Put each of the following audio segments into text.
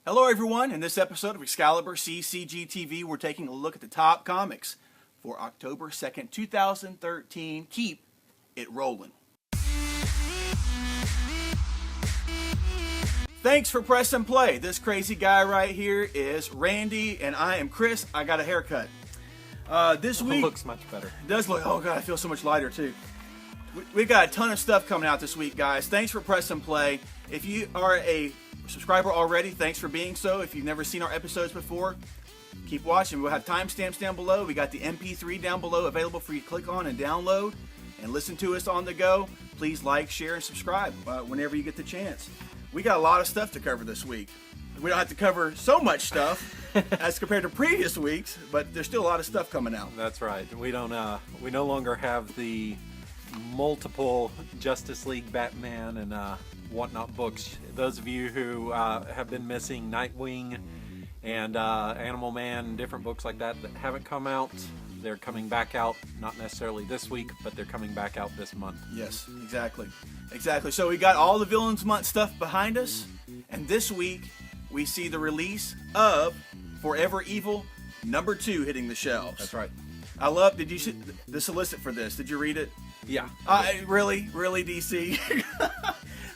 Hello everyone, in this episode of ExcaliburCCGTV, we're taking a look at the top comics for October 2nd, 2013. Keep it rolling. Thanks for pressing play. This crazy guy right here is Randy, and I am Chris. I got a haircut. This week... It looks much better. It does look... Oh God, I feel so much lighter too. We've got a ton of stuff coming out this week, guys. Thanks for pressing play. If you are a subscriber already, thanks for being so. If you've never seen our episodes before, keep watching. We'll have timestamps down below. We got the MP3 down below available for you to click on and download and listen to us on the go. Please like, share, and subscribe whenever you get the chance. We got a lot of stuff to cover this week. We don't have to cover so much stuff as compared to previous weeks, but there's still a lot of stuff coming out. That's right. We don't. We no longer have the multiple Justice League, Batman, and whatnot books. Those of you who have been missing Nightwing and Animal Man, different books like that that haven't come out, they're coming back out. Not necessarily this week, but they're coming back out this month. Yes, exactly. Exactly. So we got all the Villains Month stuff behind us, and this week we see the release of Forever Evil #2 hitting the shelves. That's right. I love. Did you see the solicit for this? Did you read it? Yeah. Really, DC.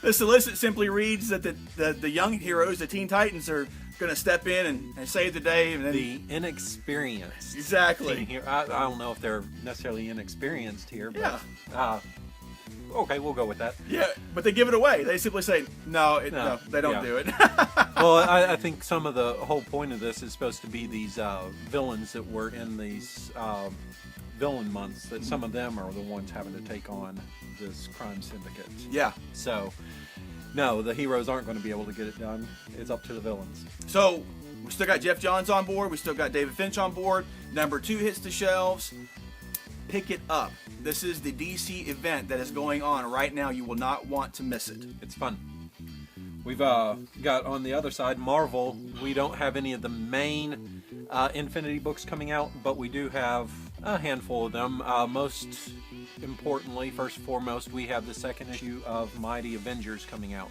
The solicit simply reads that the young heroes, the Teen Titans, are going to step in and save the day. And then, the inexperienced. Exactly. I don't know if they're necessarily inexperienced here, but yeah. Okay, we'll go with that. Yeah, but they give it away. They simply say, no, they don't do it. Well, I think some of the whole point of this is supposed to be these villains that were in these villain months, that some of them are the ones having to take on this crime syndicate. Yeah. So, no, the heroes aren't going to be able to get it done. It's up to the villains. So, we still got Jeff Johns on board. We still got David Finch on board. #2 hits the shelves. Pick it up. This is the DC event that is going on right now. You will not want to miss it. It's fun. We've got on the other side Marvel. We don't have any of the main Infinity books coming out, but we do have a handful of them. Most importantly, first and foremost, we have the second issue of Mighty Avengers coming out.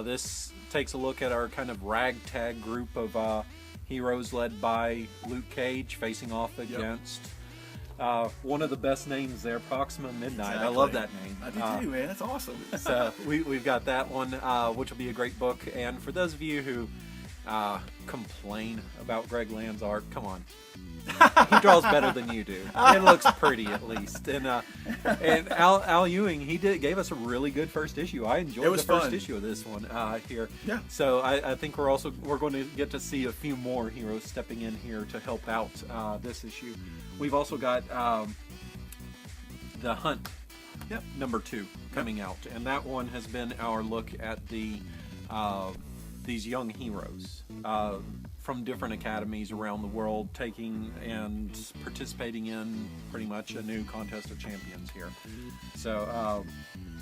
This takes a look at our kind of ragtag group of heroes led by Luke Cage facing off against one of the best names there, Proxima Midnight. Exactly. I love that name. I do too, man. That's awesome. So we've got that one, which will be a great book. And for those of you who complain about Greg Land's art, come on. He draws better than you do. It looks pretty, at least. And Al Ewing, he gave us a really good first issue. I enjoyed the first issue of this one here. Yeah. So I think we're going to get to see a few more heroes stepping in here to help out this issue. We've also got The Hunt, #2 coming out, and that one has been our look at these young heroes from different academies around the world, taking and participating in pretty much a new contest of champions here. So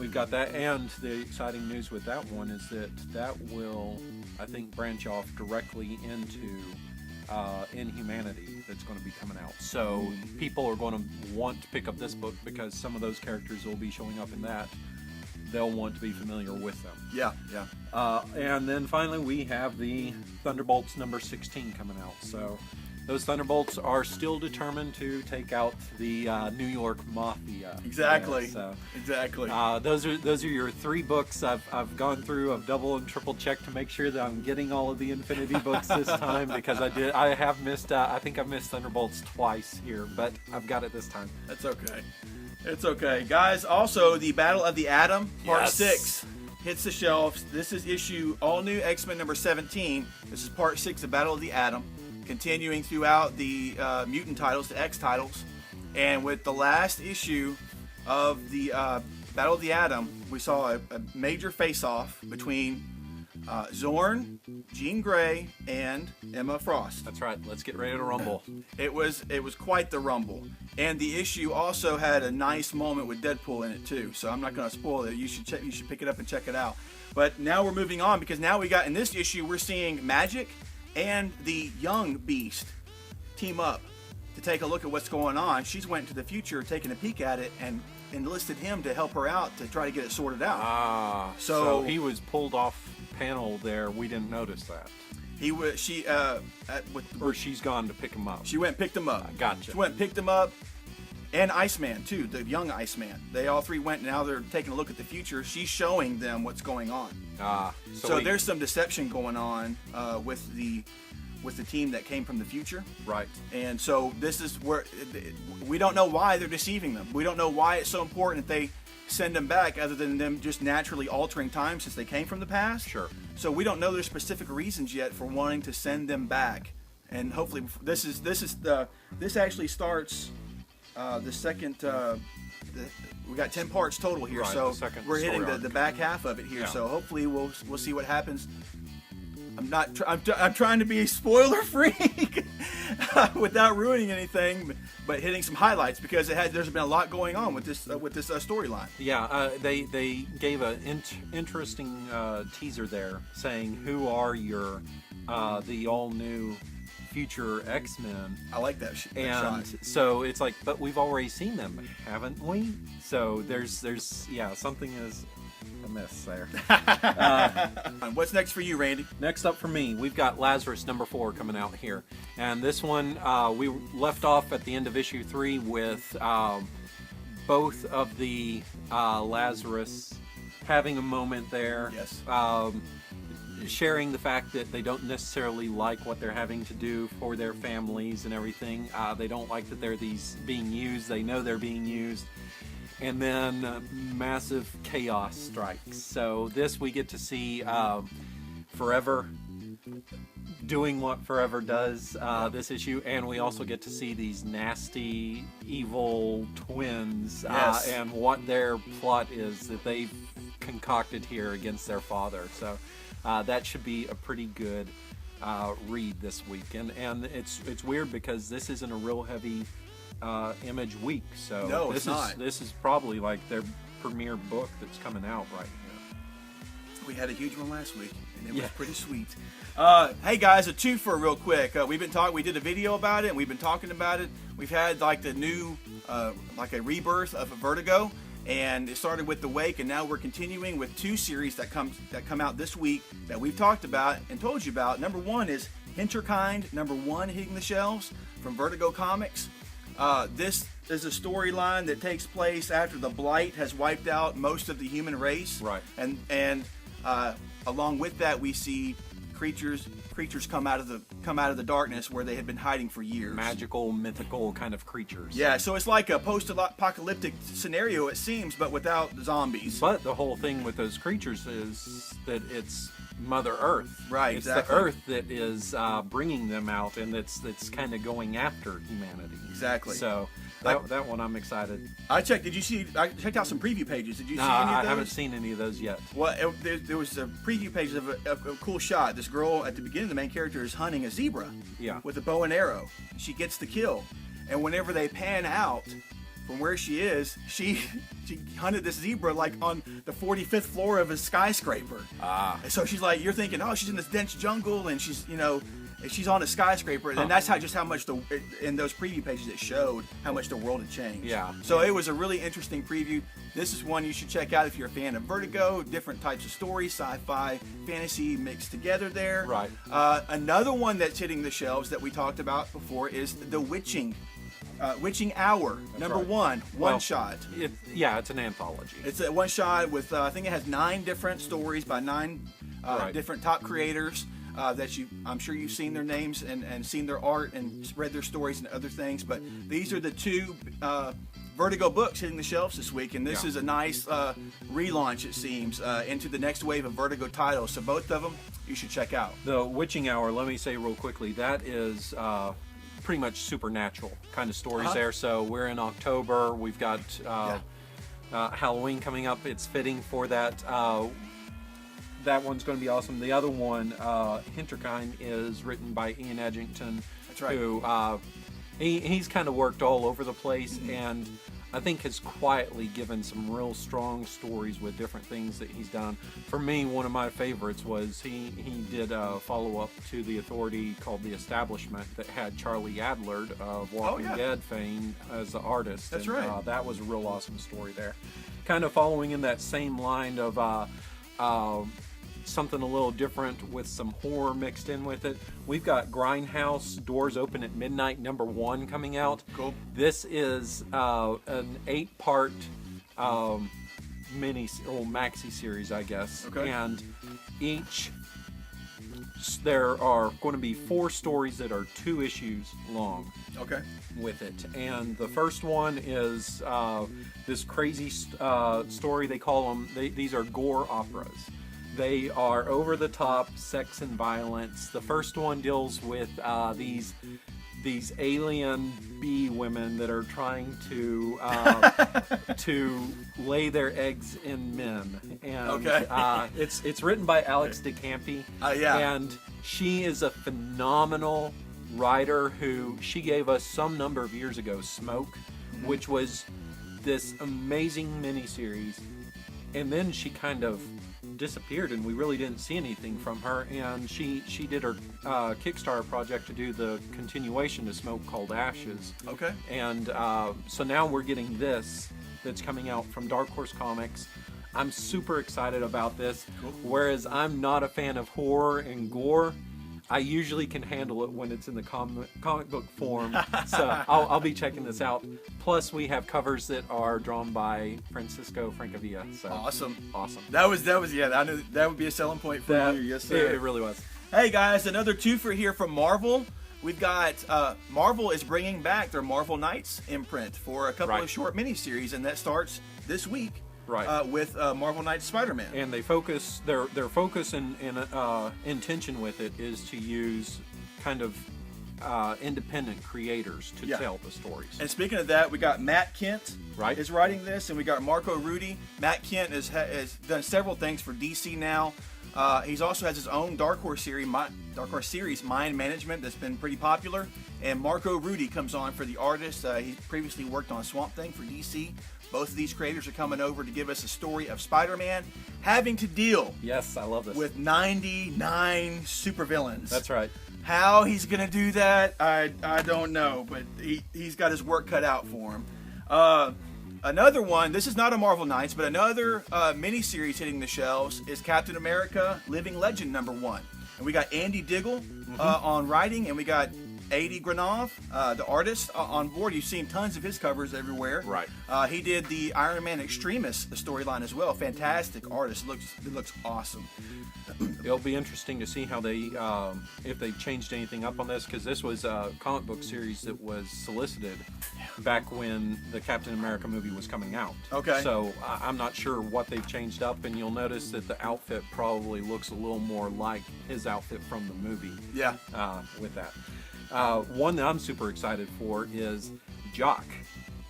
we've got that, and the exciting news with that one is that will, I think, branch off directly into Inhumanity that's going to be coming out. So people are going to want to pick up this book because some of those characters will be showing up in that. They'll want to be familiar with them. Yeah. And then finally we have the Thunderbolts #16 coming out. So those Thunderbolts are still determined to take out the New York Mafia. Exactly. So, exactly. Those are your 3 books. I've gone through. I've double and triple checked to make sure that I'm getting all of the Infinity books this time because I have missed. I think I've missed Thunderbolts twice here, but I've got it this time. That's okay. It's okay, guys. Also, the Battle of the Atom Part 6 hits the shelves. This is issue all new X-Men #17. This is Part 6, the Battle of the Atom, continuing throughout the mutant titles, the X titles, and with the last issue of the Battle of the Atom, we saw a major face-off between Zorn, Jean Grey, and Emma Frost. That's right. Let's get ready to rumble. It was quite the rumble, and the issue also had a nice moment with Deadpool in it too. So I'm not going to spoil it. You should pick it up and check it out. But now we're moving on because now we got in this issue we're seeing Magic and the Young Beast team up to take a look at what's going on. She's went to the future, taking a peek at it, and enlisted him to help her out to try to get it sorted out. So he was pulled off panel there, we didn't notice that. Or she's gone to pick him up. She went and picked him up. Gotcha. She went and picked him up, and Iceman too, the young Iceman. They all three went. Now they're taking a look at the future. She's showing them what's going on. So there's some deception going on with the team that came from the future. Right. And so this is where we don't know why they're deceiving them. We don't know why it's so important that they send them back, other than them just naturally altering time since they came from the past. Sure. So we don't know their specific reasons yet for wanting to send them back. And hopefully this actually starts the second. We got 10 parts total here, right, so we're hitting the back half of it here. Yeah. So hopefully we'll see what happens. I'm trying to be spoiler free without ruining anything, but hitting some highlights because there's been a lot going on with this storyline. Yeah, they gave an interesting teaser there, saying who are your the all new future X-Men. I like that shot. So it's like, but we've already seen them, haven't we? So there's something is amiss there. What's next for you, Randy? Next up for me, we've got Lazarus #4 coming out here, and this one we left off at the end of issue 3 with both of the Lazarus having a moment there. Yes. Sharing the fact that they don't necessarily like what they're having to do for their families and everything. They don't like that they're being used. They know they're being used. And then massive chaos strikes. So this we get to see Forever doing what Forever does this issue, and we also get to see these nasty, evil twins Yes. and what their plot is that they've concocted here against their father. So that should be a pretty good read this week. And it's weird because this isn't a real heavy Image week, so no, it's not. This is probably like their premiere book that's coming out right now. We had a huge one last week, and it Yeah. was pretty sweet. Hey guys, a twofer real quick. We did a video about it, and we've been talking about it. We've had like the new, like a rebirth of Vertigo, and it started with The Wake, and now we're continuing with 2 series that come out this week that we've talked about and told you about. Number 1 is Hinterkind, #1 hitting the shelves from Vertigo Comics. This is a storyline that takes place after the Blight has wiped out most of the human race. Right. And along with that, we see creatures come out of the darkness where they had been hiding for years. Magical, mythical kind of creatures. Yeah, so it's like a post-apocalyptic scenario, it seems, but without zombies. But the whole thing with those creatures is that it's Mother Earth. Right, it's exactly. the Earth that is bringing them out, and that's kind of going after humanity. Exactly. So that one I'm excited. I checked out some preview pages. Did you see any of those? I haven't seen any of those yet. Well, there was a preview page of a cool shot. This girl at the beginning, the main character, is hunting a zebra. Yeah. With a bow and arrow. She gets the kill, and whenever they pan out from where she is, she hunted this zebra like on the 45th floor of a skyscraper. And so she's like, you're thinking, oh, she's in this dense jungle, and she's on a skyscraper, and that's how much in those preview pages it showed how much the world had changed. Yeah. So it was a really interesting preview. This is one you should check out if you're a fan of Vertigo. Different types of stories, sci-fi, fantasy mixed together there. Right. Another one that's hitting the shelves that we talked about before is The Witching Hour, That's #1, right. one shot. It's an anthology. It's a one shot with I think it has 9 different stories by 9 Right. different top creators that I'm sure you've seen their names and seen their art and read their stories and other things. But these are the 2 Vertigo books hitting the shelves this week, and this is a nice relaunch, it seems, into the next wave of Vertigo titles. So both of them you should check out. The Witching Hour, let me say real quickly, that is pretty much supernatural kind of stories there. So we're in October. We've got Halloween coming up. It's fitting for that. That one's going to be awesome. The other one, Hinterkind, is written by Ian Edgington. That's right. Who he's kind of worked all over the place, and I think has quietly given some real strong stories with different things that he's done. For me, one of my favorites was he did a follow-up to The Authority called The Establishment that had Charlie Adler of Walking Dead fame as the artist. That's and, right. That was a real awesome story there. Kind of following in that same line of something a little different with some horror mixed in with it. We've got Grindhouse, Doors Open at Midnight, #1 coming out. Cool. This is an 8-part maxi series, I guess. Okay. And there are going to be 4 stories that are 2 issues long. Okay. With it, and the first one is this crazy story. They call them. These are gore operas. They are over the top sex and violence. The first one deals with these alien bee women that are trying to lay their eggs in men. And okay. It's written by Alex DeCampi. Yeah. And she is a phenomenal writer who she gave us some number of years ago, Smoke, which was this amazing miniseries, and then she kind of disappeared and we really didn't see anything from her, and she did her Kickstarter project to do the continuation to Smoke called Ashes. Okay. And so now we're getting this that's coming out from Dark Horse Comics. I'm super excited about this. Cool. Whereas I'm not a fan of horror and gore, I usually can handle it when it's in the comic book form, so I'll be checking this out. Plus, we have covers that are drawn by Francisco Francavilla. So Awesome. That was yeah. I knew that would be a selling point for you. Yes, sir. It really was. Hey guys, another twofer here from Marvel. We've got Marvel is bringing back their Marvel Knights imprint for a couple of short miniseries, and that starts this week. With Marvel Knights Spider-Man. And they focus their focus and intention with it is to use kind of independent creators to tell the stories. And speaking of that, we got Matt Kent is writing this, and we got Marco Rudy. Matt Kent has done several things for DC now. He's also has his own Dark Horse series, Mind Management, that's been pretty popular. And Marco Rudy comes on for the artist. He previously worked on Swamp Thing for DC. Both of these creators are coming over to give us a story of Spider-Man having to deal I love this. with 99 supervillains. That's right. How he's going to do that, I don't know, but he's got his work cut out for him. Another one, this is not a Marvel Knights, but another miniseries hitting the shelves is Captain America Living Legend #1. And we got Andy Diggle on writing, and we got A.D. Granov, the artist, on board. You've seen tons of his covers everywhere. Right. He did the Iron Man Extremist storyline as well. Fantastic artist. It looks awesome. It'll be interesting to see how they, if they've changed anything up on this, because this was a comic book series that was solicited back when the Captain America movie was coming out. Okay. So I'm not sure what they've changed up, and you'll notice that the outfit probably looks a little more like his outfit from the movie. Yeah. With that. One that I'm super excited for is Jock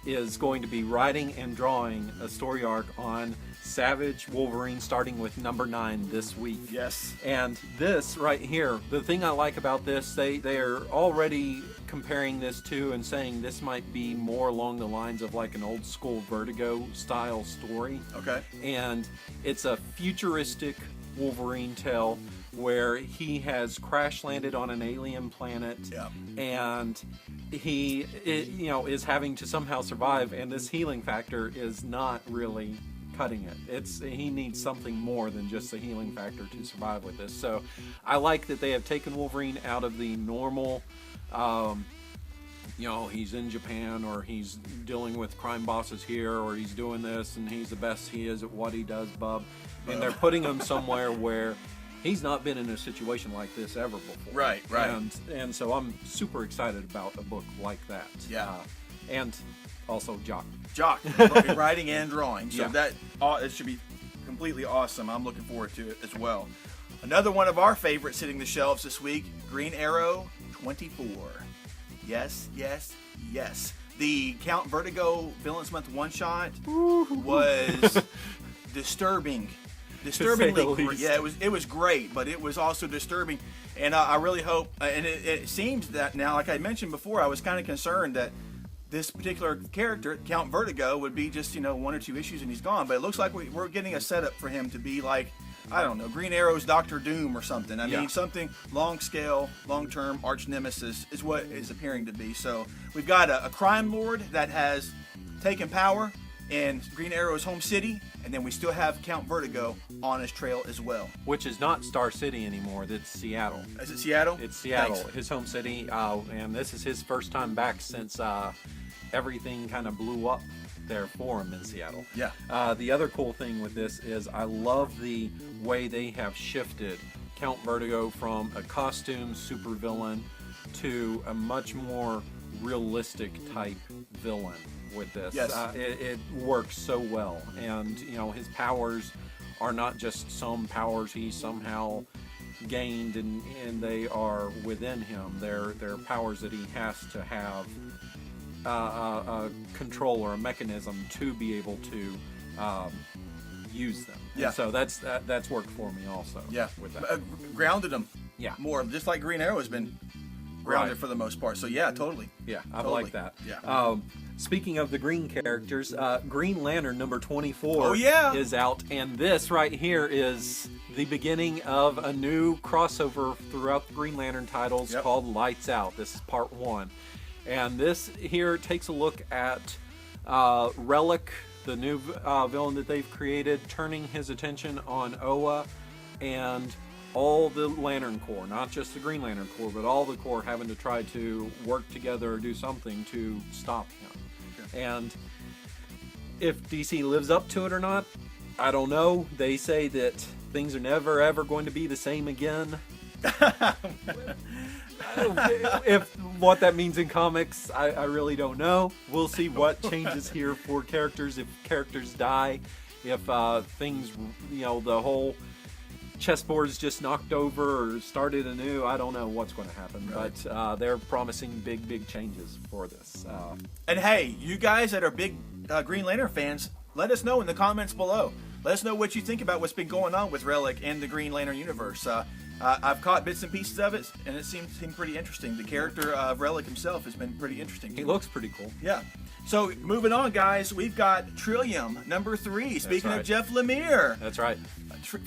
is going to be writing and drawing a story arc on Savage Wolverine starting with #9 this week. Yes. And this right here, the thing I like about this, they are already comparing this to and saying this might be more along the lines of like an old school Vertigo style story. Okay. And it's a futuristic Wolverine tale where he has crash landed on an alien planet, and he is having to somehow survive, and this healing factor is not really cutting it. He needs something more than just the healing factor to survive with this. So I like that they have taken Wolverine out of the normal he's in Japan, or he's dealing with crime bosses here, or he's doing this and he's the best he is at what he does, bub. And they're putting him somewhere where he's not been in a situation like this ever before. Right. And so I'm super excited about a book like that. Yeah. And also Jock, writing and drawing. So that it should be completely awesome. I'm looking forward to it as well. Another one of our favorites hitting the shelves this week, Green Arrow 24. Yes. The Count Vertigo Villains Month one-shot was disturbingly great. Yeah, it was great, but it was also disturbing, and I really hope. And it seems that now, like I mentioned before, I was kind of concerned that this particular character, Count Vertigo, would be just 1 or 2 issues and he's gone. But it looks like we're getting a setup for him to be like, I don't know, Green Arrow's Doctor Doom or something. I mean, something long-scale, long-term arch nemesis is what is appearing to be. So we've got a crime lord that has taken power in Green Arrow's home city, and then we still have Count Vertigo on his trail as well. Which is not Star City anymore. That's Seattle. Is it Seattle? It's Seattle, Thanks. his home city, and this is his first time back since everything kind of blew up there for him in Seattle. Yeah. The other cool thing with this is I love the way they have shifted Count Vertigo from a costume supervillain to a much more realistic type villain with this. Yes. It works so well, and his powers are not just some powers he somehow gained and they are within him. They're powers that he has to have a control or a mechanism to be able to use them. Yeah. And so that's worked for me also. Yeah. With that. Grounded him. Yeah. More, just like Green Arrow has been grounded Right. for the most part. So yeah, totally. Yeah, I Totally. like that. Yeah. Speaking of the green characters, Green Lantern number 24 Oh, yeah. is out, and this right here is the beginning of a new crossover throughout the Green Lantern titles Yep. called Lights Out. This is part 1. And this here takes a look at Relic, the new villain that they've created, turning his attention on Oa and all the Lantern Corps, not just the Green Lantern Corps, but all the Corps having to try to work together or do something to stop him. Okay. And if DC lives up to it or not, I don't know. They say that things are never ever going to be the same again. If what that means in comics, I really don't know. We'll see what changes here for characters, if characters die, if things, the whole chessboard is just knocked over or started anew. I don't know what's going to happen, Right. but they're promising big changes for this. And hey, you guys that are big Green Lantern fans, let us know in the comments below. Let us know what you think about what's been going on with Relic and the Green Lantern universe. I've caught bits and pieces of it, and it seemed pretty interesting. The character of Relic himself has been pretty interesting. He looks pretty cool. Yeah. So moving on, guys, we've got Trillium number 3. Speaking right. of Jeff Lemire, That's right.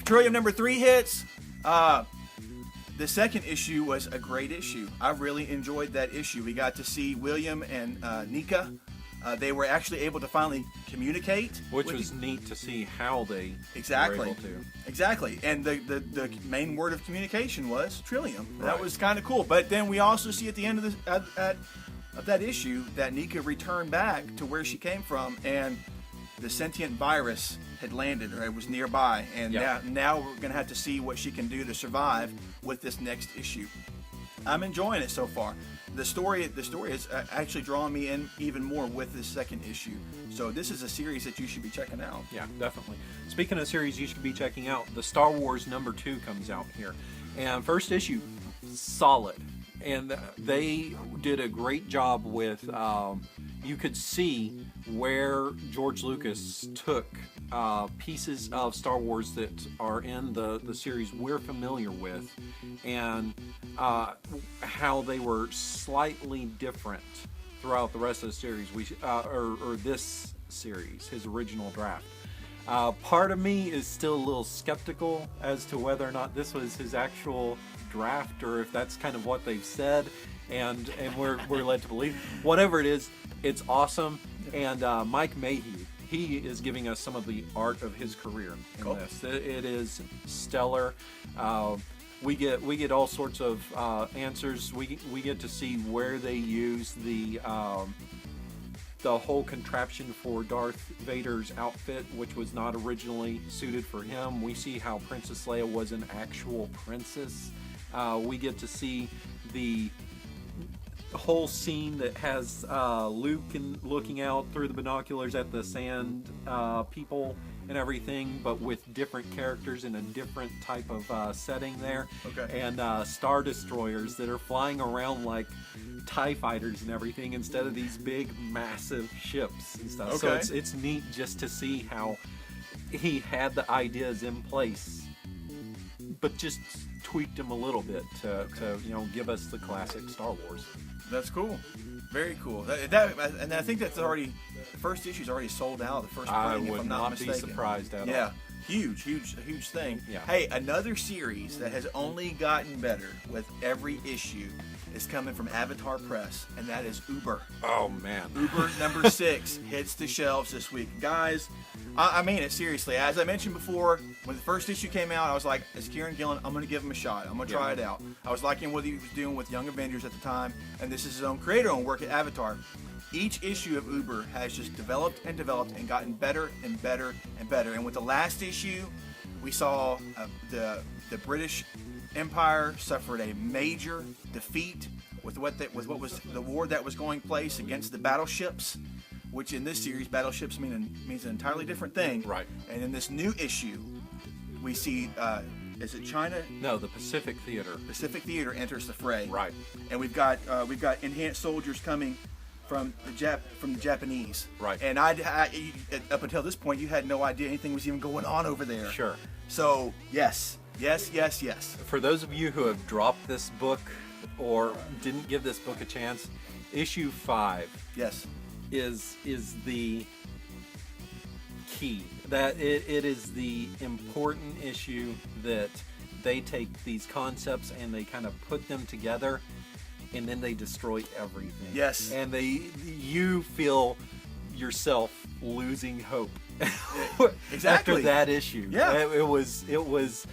Trillium number 3 hits. The second issue was a great issue. I really enjoyed that issue. We got to see William and Nika. They were actually able to finally communicate. Which with was neat to see how they Exactly. were able to. Exactly. And the main word of communication was Trillium. That Right. was kind of cool. But then we also see at the end of of that issue that Nika returned back to where she came from, and the sentient virus had landed, or it was nearby. And Yeah. now we're going to have to see what she can do to survive with this next issue. I'm enjoying it so far. The story is actually drawing me in even more with this second issue. So this is a series that you should be checking out. Yeah, definitely. Speaking of series you should be checking out, the Star Wars number 2 comes out here. And first issue, solid. And they did a great job with, you could see where George Lucas took pieces of Star Wars that are in the series we're familiar with, and how they were slightly different throughout the rest of the series, or this series, his original draft. Part of me is still a little skeptical as to whether or not this was his actual draft, or if that's kind of what they've said, and we're led to believe. Whatever it is, it's awesome. And Mike Mayhew, he is giving us some of the art of his career in Cool. this. It is stellar. We get all sorts of answers. We get to see where they use the whole contraption for Darth Vader's outfit, which was not originally suited for him. We see how Princess Leia was an actual princess. We get to see the whole scene that has Luke looking out through the binoculars at the sand people and everything, but with different characters in a different type of setting there. Okay. And Star Destroyers that are flying around like TIE fighters and everything instead of these big, massive ships and stuff. So Okay. it's neat just to see how he had the ideas in place, but just tweaked them a little bit to give us the classic Star Wars. That's cool. Very cool. And I think that's already, the first issue's already sold out. The first I printing, if would I'm not not be mistaken. surprised at all. Yeah. huge thing. Yeah. Hey, another series that has only gotten better with every issue is coming from Avatar Press, and that is Uber. Oh man. Uber number 6 hits the shelves this week. Guys, I mean it seriously. As I mentioned before, when the first issue came out, I was like, as Kieran Gillen, I'm going to give him a shot. I'm going to try it out. I was liking what he was doing with Young Avengers at the time, and this is his own creator-owned work at Avatar. Each issue of Uber has just developed and gotten better and better and better. And with the last issue, we saw the British Empire suffered a major defeat with what was the war that was going place against the battleships, which in this series, battleships means an entirely different thing. Right. And in this new issue, we see, is it China? No, the Pacific Theater. Pacific Theater enters the fray. Right. And we've got enhanced soldiers coming from the Japanese. Right. And I up until this point, you had no idea anything was even going on over there. Sure. So yes. For those of you who have dropped this book or didn't give this book a chance, issue 5 Yes. is the key. That it is the important issue that they take these concepts and they kind of put them together, and then they destroy everything. Yes. And you feel yourself losing hope Exactly. after that issue. Yeah. It was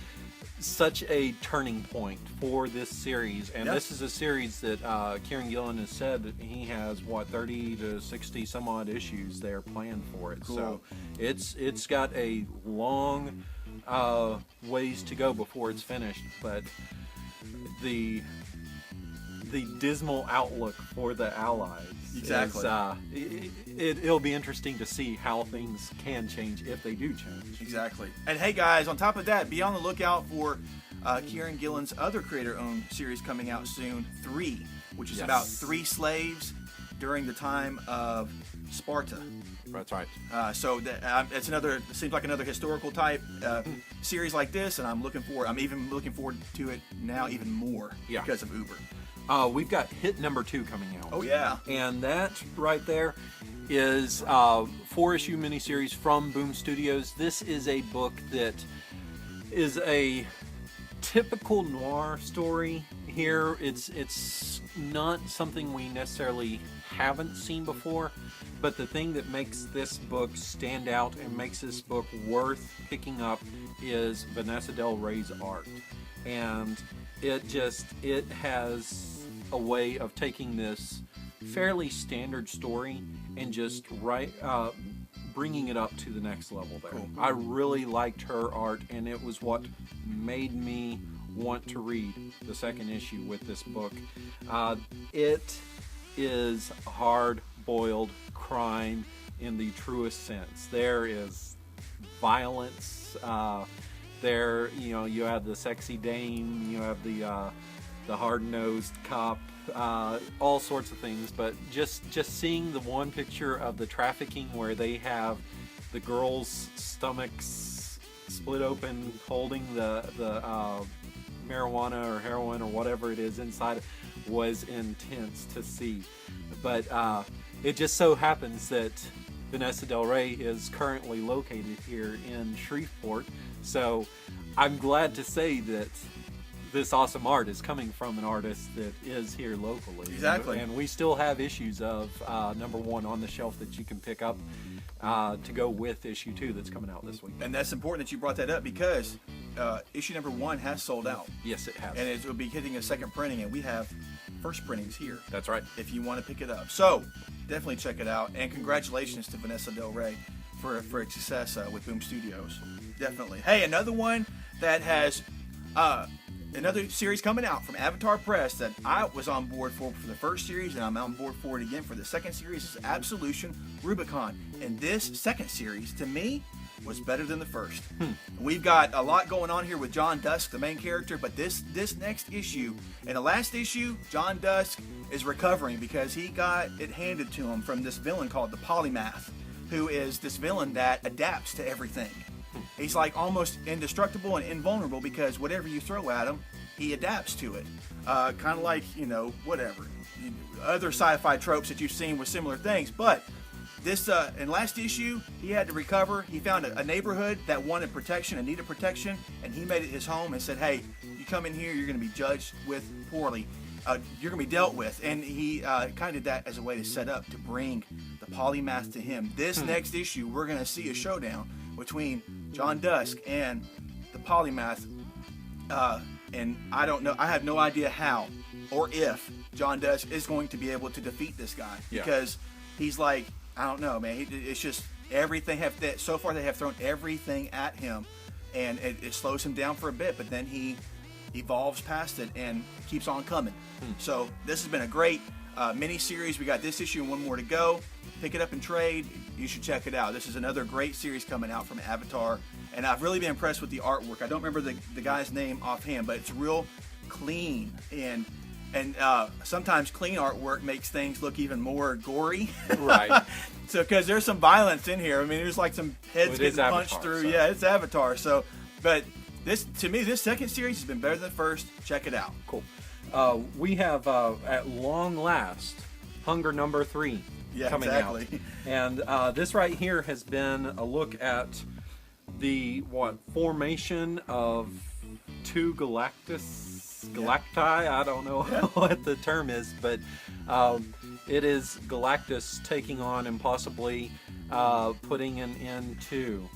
such a turning point for this series, and this is a series that Kieran Gillen has said that he has 30 to 60 some odd issues there planned for it. Cool. So it's got a long ways to go before it's finished, but the dismal outlook for the Allies Exactly. is, it'll be interesting to see how things can change if they do change. Exactly. And hey guys, on top of that, be on the lookout for Kieran Gillen's other creator-owned series coming out soon, 3, which is about 3 slaves during the time of Sparta. That's right. So it's it seems like another historical type series like this, and I'm even looking forward to it now even more because of Uber. We've got hit number 2 coming out. Oh yeah. And that right there is a 4-issue miniseries from Boom Studios. This is a book that is a typical noir story here. It's not something we necessarily haven't seen before, but the thing that makes this book stand out and makes this book worth picking up is Vanessa Del Rey's art. And it has a way of taking this fairly standard story and just bringing it up to the next level there. Cool. I really liked her art, and it was what made me want to read the second issue with this book. It is hard-boiled crime in the truest sense. There is violence. You have the sexy dame. You have the hard-nosed cop, all sorts of things, but just seeing the one picture of the trafficking where they have the girls' stomachs split open holding the marijuana or heroin or whatever it is inside was intense to see. But it just so happens that Vanessa Del Rey is currently located here in Shreveport, so I'm glad to say that this awesome art is coming from an artist that is here locally. Exactly. And we still have issues of number 1 on the shelf that you can pick up to go with issue 2 that's coming out this week. And that's important that you brought that up because issue number 1 has sold out. Yes, it has. And it will be getting a second printing, and we have first printings here. That's right. If you want to pick it up. So definitely check it out. And congratulations to Vanessa Del Rey for its success with Boom Studios. Definitely. Hey, another one that has another series coming out from Avatar Press that I was on board for the first series, and I'm on board for it again for the second series, is Absolution, Rubicon. And this second series, to me, was better than the first. We've got a lot going on here with John Dusk, the main character, but this next issue, and the last issue, John Dusk is recovering because he got it handed to him from this villain called the Polymath, who is this villain that adapts to everything. He's like almost indestructible and invulnerable because whatever you throw at him, he adapts to it. Kind of like, whatever. Other sci-fi tropes that you've seen with similar things. But this in last issue, he had to recover. He found a neighborhood that wanted protection and needed protection, and he made it his home and said, hey, you come in here, you're going to be judged with poorly. You're going to be dealt with. And he kind of did that as a way to set up to bring the polymath to him. This next issue, we're going to see a showdown between John Dusk and the polymath. And I don't know, I have no idea how or if John Dusk is going to be able to defeat this guy. Because he's like, I don't know, man. It's just everything. So far, they have thrown everything at him, and it slows him down for a bit. But then he evolves past it and keeps on coming. So this has been a great mini-series. We got this issue and one more to go. Pick it up and trade. You should check it out. This is another great series coming out from Avatar, and I've really been impressed with the artwork. I don't remember the guy's name offhand, but it's real clean, and sometimes clean artwork makes things look even more gory. Right. So, because there's some violence in here. I mean, there's like some heads getting punched Avatar, through. So. Yeah, it's Avatar. So, but this, to me, this second series has been better than the first. Check it out. Cool. We have, at long last, Hunger number 3 coming out. And this right here has been a look at the, formation of 2 Galacti, I don't know what the term is, but it is Galactus taking on and possibly putting an end to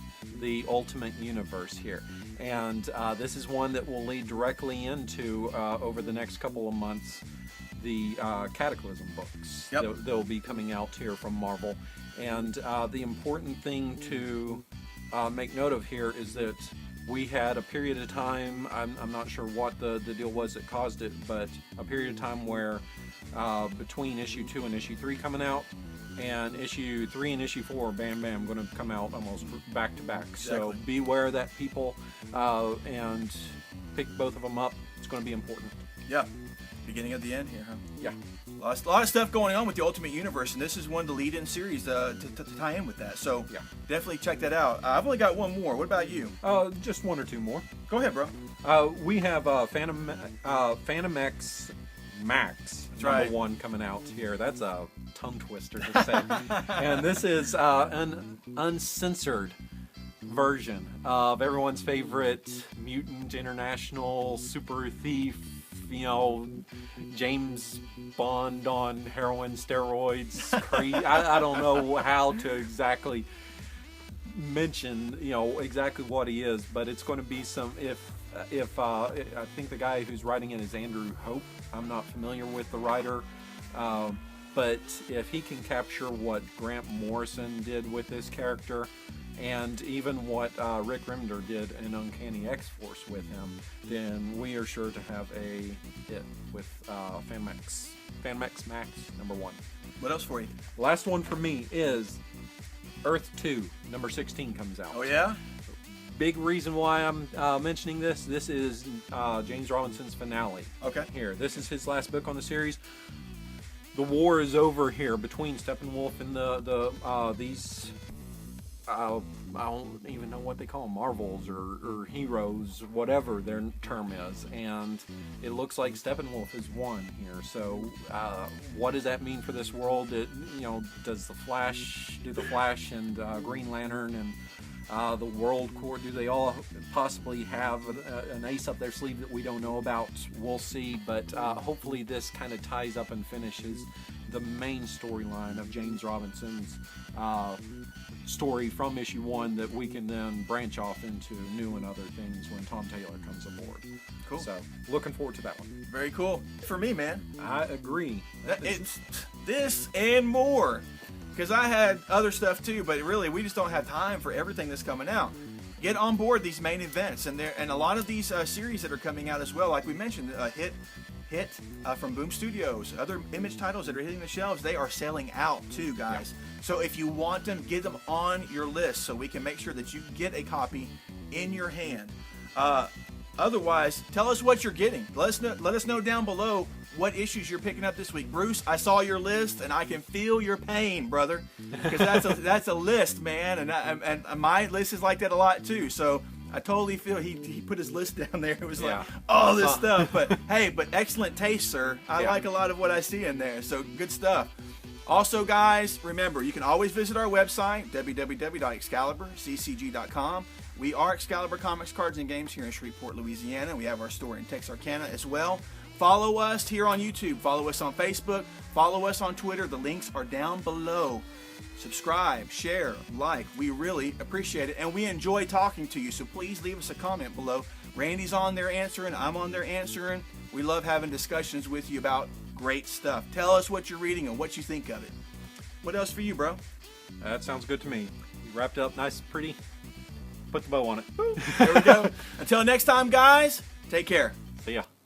the Ultimate Universe here. And this is one that will lead directly into, over the next couple of months, the Cataclysm books that will be coming out here from Marvel. And the important thing to make note of here is that we had a period of time, I'm not sure what the deal was that caused it, but a period of time where between issue 2 and issue 3 coming out, and issue 3 and issue 4, bam, going to come out almost back to back. Exactly. So beware that, people, and pick both of them up. It's going to be important. Yeah. Beginning of the end here, huh? Yeah. A lot of stuff going on with the Ultimate Universe, and this is one of the lead-in series to tie in with that. So definitely check that out. I've only got one more. What about you? Just 1 or 2 more. Go ahead, bro. We have Fantomex MAX number 1 coming out here. That's a tongue twister to say. And this is an uncensored version of everyone's favorite mutant international super thief, James Bond on heroin, steroids. I don't know how to exactly mention, exactly what he is, but it's going to be some. If I think the guy who's writing it is Andrew Hope. I'm not familiar with the writer, but if he can capture what Grant Morrison did with this character, and even what Rick Remender did in Uncanny X-Force with him, then we are sure to have a hit with Fantomex MAX number 1. What else for you? Last one for me is Earth 2 number 16 comes out. Oh yeah? Big reason why I'm mentioning this. This is James Robinson's finale. Okay. Here, this is his last book on the series. The war is over here between Steppenwolf and these. I don't even know what they call them, Marvels or heroes, whatever their term is, and it looks like Steppenwolf is won here. So, what does that mean for this world? Does the Flash and Green Lantern and the World Corps, do they all possibly have an ace up their sleeve that we don't know about? We'll see, but hopefully this kind of ties up and finishes the main storyline of James Robinson's story from issue 1 that we can then branch off into new and other things when Tom Taylor comes aboard. Cool. So, looking forward to that one. Very cool. For me, man. I agree. It's this and more. Because I had other stuff too, but really we just don't have time for everything that's coming out. Get on board these main events, and a lot of these series that are coming out as well, like we mentioned, Hit from Boom Studios, other Image titles that are hitting the shelves, they are selling out too, guys. So if you want them, get them on your list so we can make sure that you get a copy in your hand. Otherwise, tell us what you're getting. Let us know down below what issues you're picking up this week. Bruce, I saw your list and I can feel your pain, brother, because that's a list, man, and my list is like that a lot too. So I totally feel he put his list down there. It was like all this stuff, but hey, excellent taste, sir. I like a lot of what I see in there. So good stuff. Also, guys, remember, you can always visit our website, www.ExcaliburCCG.com. We are Excalibur Comics, Cards, and Games here in Shreveport, Louisiana. We have our store in Texarkana as well. Follow us here on YouTube. Follow us on Facebook. Follow us on Twitter. The links are down below. Subscribe, share, like. We really appreciate it, and we enjoy talking to you, so please leave us a comment below. Randy's on there answering. I'm on there answering. We love having discussions with you about great stuff. Tell us what you're reading and what you think of it. What else for you, bro? That sounds good to me. You wrapped up nice and pretty. Put the bow on it. There we go. Until next time, guys, take care. See ya.